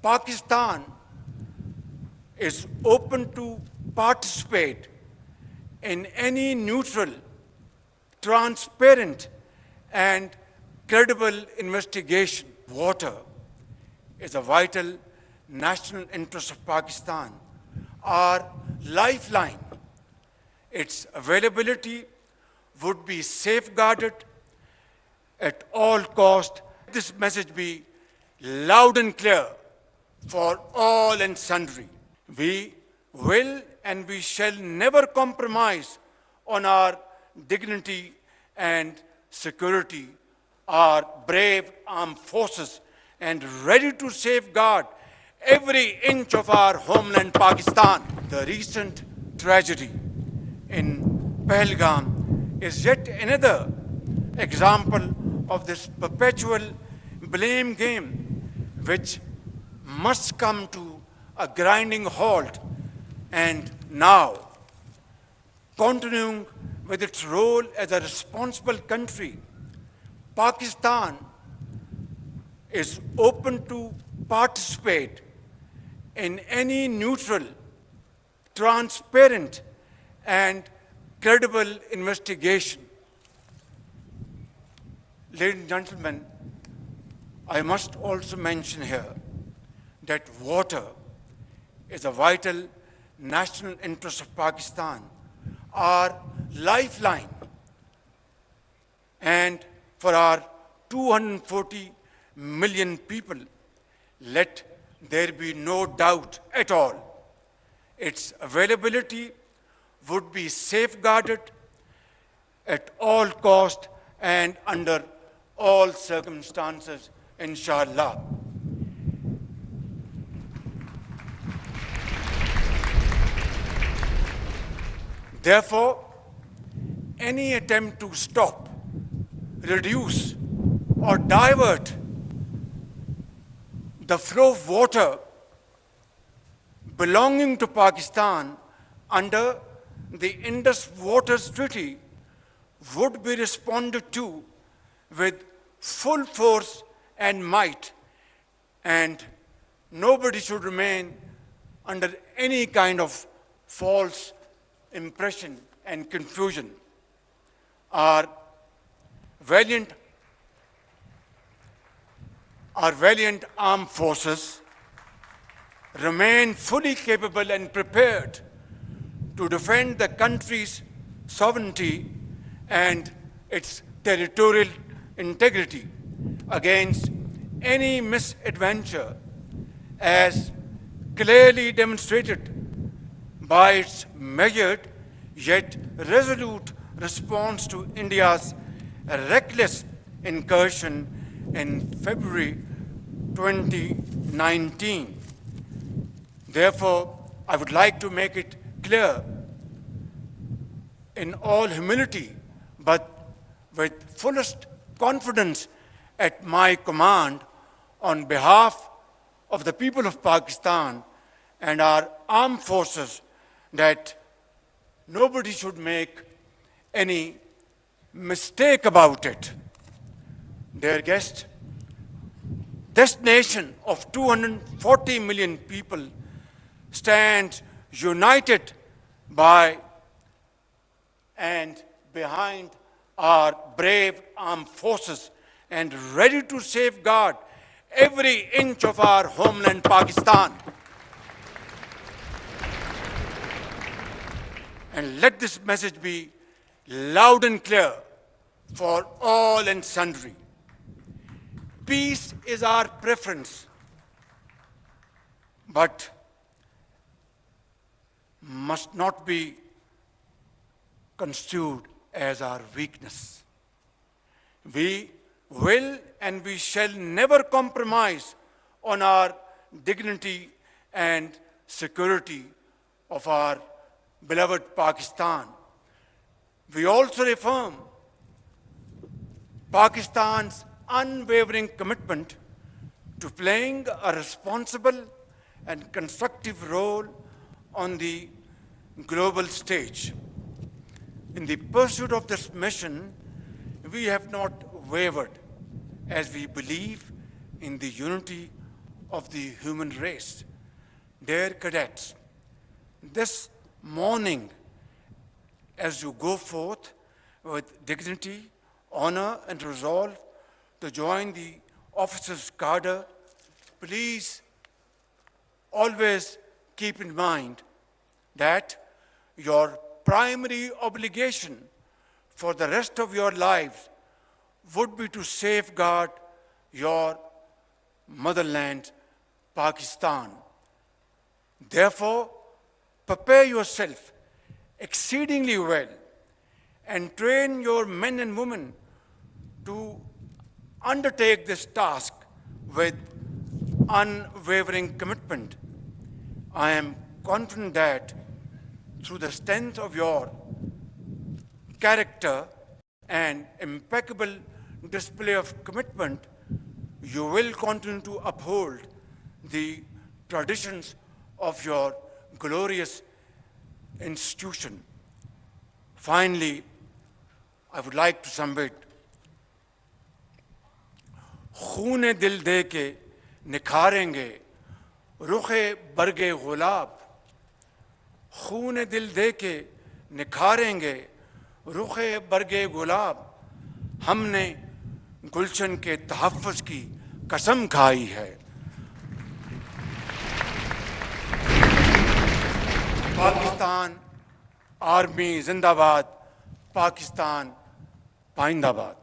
Pakistan is open to participate in any neutral, transparent, and credible investigation. Water is a vital national interest of Pakistan, our lifeline. Its availability would be safeguarded at all cost. This message be loud and clear for all and sundry. We will and we shall never compromise on our dignity and security. Our brave armed forces and ready to safeguard every inch of our homeland Pakistan. The recent tragedy in Pahalgam is yet another example of this perpetual blame game, which must come to a grinding halt. And now, continuing with its role as a responsible country, Pakistan is open to participate in any neutral, transparent, and credible investigation. Ladies and gentlemen, I must also mention here that water is a vital national interest of Pakistan, our lifeline. And for our 240 million people, let there be no doubt at all, its availability would be safeguarded at all cost and under all circumstances, inshallah. Therefore, any attempt to stop, reduce, or divert the flow of water belonging to Pakistan under the Indus Waters Treaty would be responded to with full force and might, and nobody should remain under any kind of false impression and confusion. Our valiant armed forces remain fully capable and prepared to defend the country's sovereignty and its territorial integrity against any misadventure, as clearly demonstrated by its measured yet resolute response to India's reckless incursion in February 2019. Therefore, I would like to make it clear in all humility, but with fullest confidence at my command, on behalf of the people of Pakistan and our armed forces, that nobody should make any mistake about it. Dear guests, this nation of 240 million people stands united by and behind our brave armed forces and ready to safeguard every inch of our homeland Pakistan. And let this message be loud and clear for all and sundry. Peace is our preference, but must not be construed as our weakness. We will and we shall never compromise on our dignity and security of our beloved Pakistan. We also affirm Pakistan's unwavering commitment to playing a responsible and constructive role on the global stage. In the pursuit of this mission, we have not wavered, as we believe in the unity of the human race. Dear cadets, this morning, as you go forth with dignity, honor, and resolve to join the officers' cadre, please always keep in mind that your primary obligation for the rest of your lives would be to safeguard your motherland, Pakistan. Therefore, prepare yourself exceedingly well and train your men and women to undertake this task with unwavering commitment. I am confident that through the strength of your character and impeccable display of commitment, you will continue to uphold the traditions of your glorious institution. Finally, I would like to submit, खूने दिल दे के निखारेंगे रुखे बरगे गुलाब, खूने दिल दे के निखारेंगे रुखे बरगे गुलाब, हमने गुलशन के तहफ़्फ़ुज़ की कसम खाई है। पाकिस्तान आर्मी जिंदाबाद, पाकिस्तान पाइंदाबाद।